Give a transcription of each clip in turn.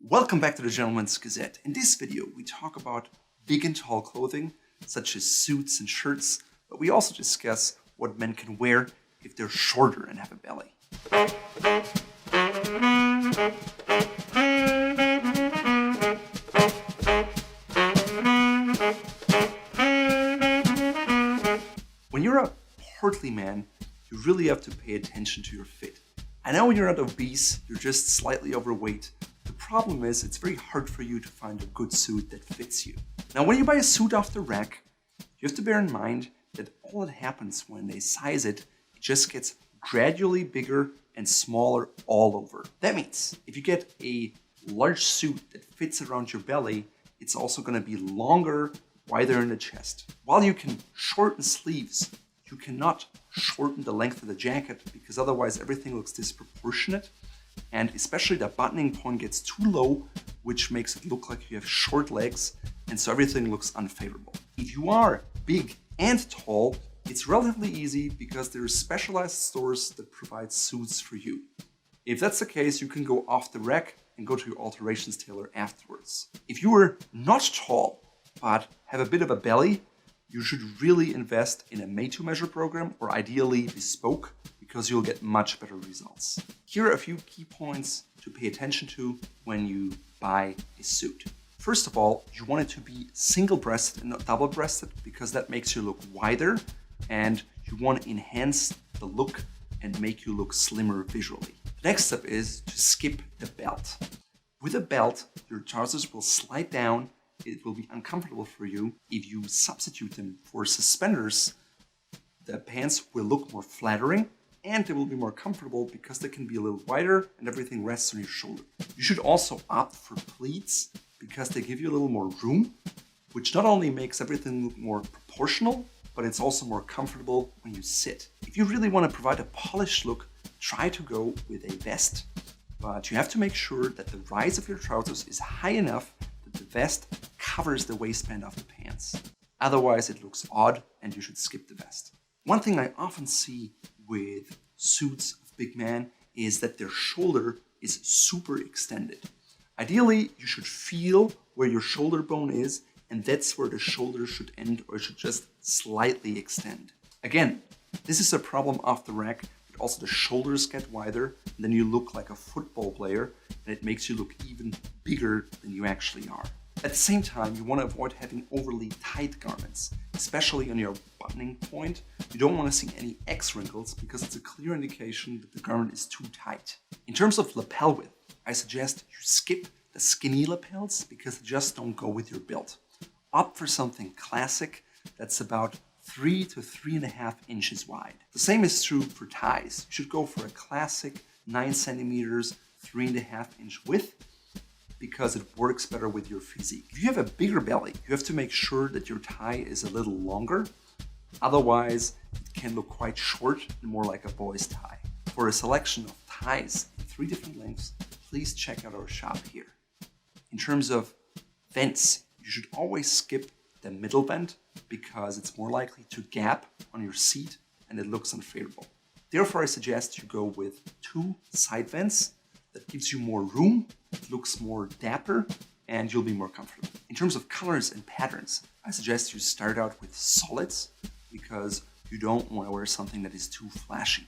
Welcome back to the Gentleman's Gazette. In this video, we talk about big and tall clothing, such as suits and shirts, but we also discuss what men can wear if they're shorter and have a belly. When you're a portly man, you really have to pay attention to your fit. I know when you're not obese, you're just slightly overweight. The problem is it's very hard for you to find a good suit that fits you. Now, when you buy a suit off the rack, you have to bear in mind that all that happens when they size it, it just gets gradually bigger and smaller all over. That means if you get a large suit that fits around your belly, it's also going to be longer, wider in the chest. While you can shorten sleeves, you cannot shorten the length of the jacket because otherwise everything looks disproportionate. And especially the buttoning point gets too low, which makes it look like you have short legs, and so everything looks unfavorable. If you are big and tall, it's relatively easy because there are specialized stores that provide suits for you. If that's the case, you can go off the rack and go to your alterations tailor afterwards. If you are not tall, but have a bit of a belly, you should really invest in a made-to-measure program or ideally bespoke because you'll get much better results. Here are a few key points to pay attention to when you buy a suit. First of all, you want it to be single-breasted and not double-breasted because that makes you look wider, and you want to enhance the look and make you look slimmer visually. The next step is to skip the belt. With a belt, your trousers will slide down. It will be uncomfortable for you. If you substitute them for suspenders, the pants will look more flattering and they will be more comfortable because they can be a little wider and everything rests on your shoulder. You should also opt for pleats because they give you a little more room, which not only makes everything look more proportional, but it's also more comfortable when you sit. If you really want to provide a polished look, try to go with a vest, but you have to make sure that the rise of your trousers is high enough that the vest covers the waistband of the pants. Otherwise, it looks odd and you should skip the vest. One thing I often see with suits of big men is that their shoulder is super extended. Ideally, you should feel where your shoulder bone is, and that's where the shoulder should end or should just slightly extend. Again, this is a problem off the rack, but also the shoulders get wider, and then you look like a football player, and it makes you look even bigger than you actually are. At the same time, you want to avoid having overly tight garments, especially on your buttoning point. You don't want to see any X wrinkles because it's a clear indication that the garment is too tight. In terms of lapel width, I suggest you skip the skinny lapels because they just don't go with your build. Opt for something classic that's about 3 to 3.5 inches wide. The same is true for ties. You should go for a classic 9 centimeters, 3.5 inch width, because it works better with your physique. If you have a bigger belly, you have to make sure that your tie is a little longer. Otherwise, it can look quite short and more like a boy's tie. For a selection of ties in 3 different lengths, please check out our shop here. In terms of vents, you should always skip the middle vent because it's more likely to gap on your seat and it looks unfavorable. Therefore, I suggest you go with 2 side vents. That gives you more room, it looks more dapper, and you'll be more comfortable. In terms of colors and patterns, I suggest you start out with solids because you don't want to wear something that is too flashy.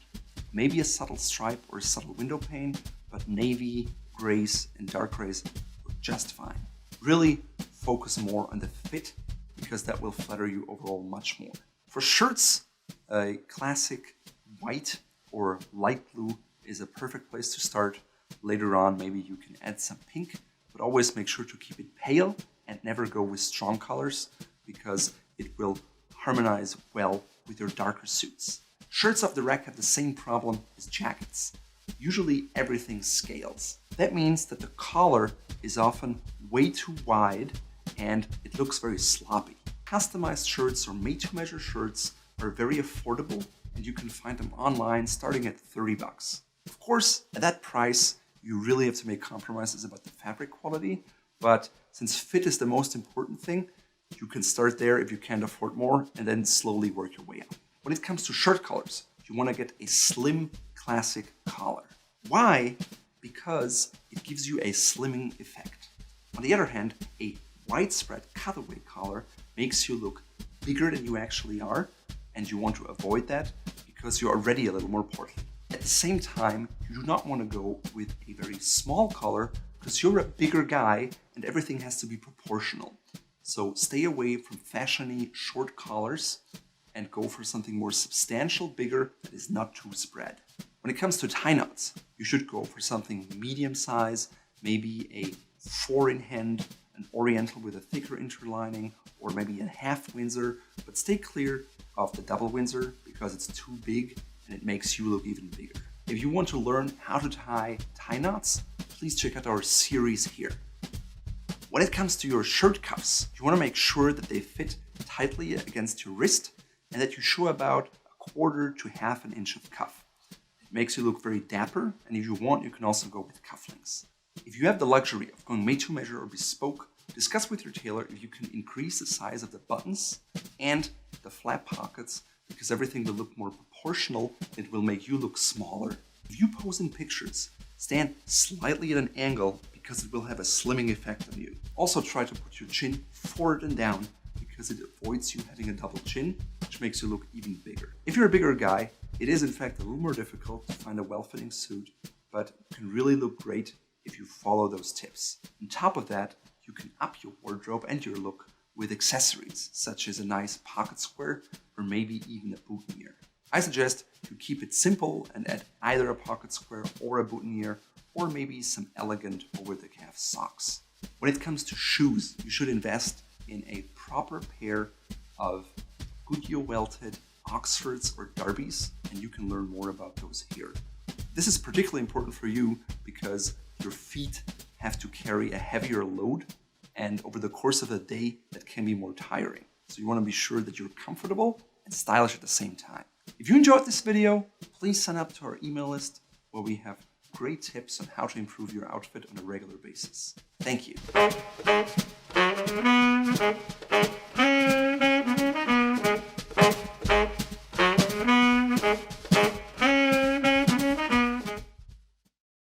Maybe a subtle stripe or a subtle window pane, but navy, grays, and dark grays look just fine. Really focus more on the fit because that will flatter you overall much more. For shirts, a classic white or light blue is a perfect place to start. Later on, maybe you can add some pink, but always make sure to keep it pale and never go with strong colors because it will harmonize well with your darker suits. Shirts off the rack have the same problem as jackets. Usually everything scales. That means that the collar is often way too wide and it looks very sloppy. Customized shirts or made-to-measure shirts are very affordable and you can find them online starting at $30. Of course, at that price, you really have to make compromises about the fabric quality, but since fit is the most important thing, you can start there if you can't afford more and then slowly work your way up. When it comes to shirt collars, you want to get a slim classic collar. Why? because it gives you a slimming effect. On the other hand, a widespread cutaway collar makes you look bigger than you actually are, and you want to avoid that because you're already a little more portly. At the same time, you do not want to go with a very small collar because you're a bigger guy and everything has to be proportional. So stay away from fashiony short collars and go for something more substantial, bigger, that is not too spread. When it comes to tie knots, you should go for something medium size, maybe a 4 in hand, an oriental with a thicker interlining, or maybe a half Windsor, but stay clear of the double Windsor because it's too big and it makes you look even bigger. If you want to learn how to tie knots, please check out our series here. When it comes to your shirt cuffs, you want to make sure that they fit tightly against your wrist and that you show about 1/4 to 1/2 inch of cuff. It makes you look very dapper, and if you want, you can also go with cufflinks. If you have the luxury of going made to measure or bespoke, discuss with your tailor if you can increase the size of the buttons and the flap pockets because everything will look more proportional and it will make you look smaller. If you pose in pictures, stand slightly at an angle because it will have a slimming effect on you. Also try to put your chin forward and down because it avoids you having a double chin, which makes you look even bigger. If you're a bigger guy, it is in fact a little more difficult to find a well-fitting suit, but it can really look great if you follow those tips. On top of that, you can up your wardrobe and your look with accessories, such as a nice pocket square or maybe even a boutonniere. I suggest you keep it simple and add either a pocket square or a boutonniere, or maybe some elegant over-the-calf socks. When it comes to shoes, you should invest in a proper pair of Goodyear welted Oxfords or Darbys, and you can learn more about those here. This is particularly important for you because your feet have to carry a heavier load, and over the course of a day, that can be more tiring. So you want to be sure that you're comfortable and stylish at the same time. If you enjoyed this video, please sign up to our email list where we have great tips on how to improve your outfit on a regular basis. Thank you.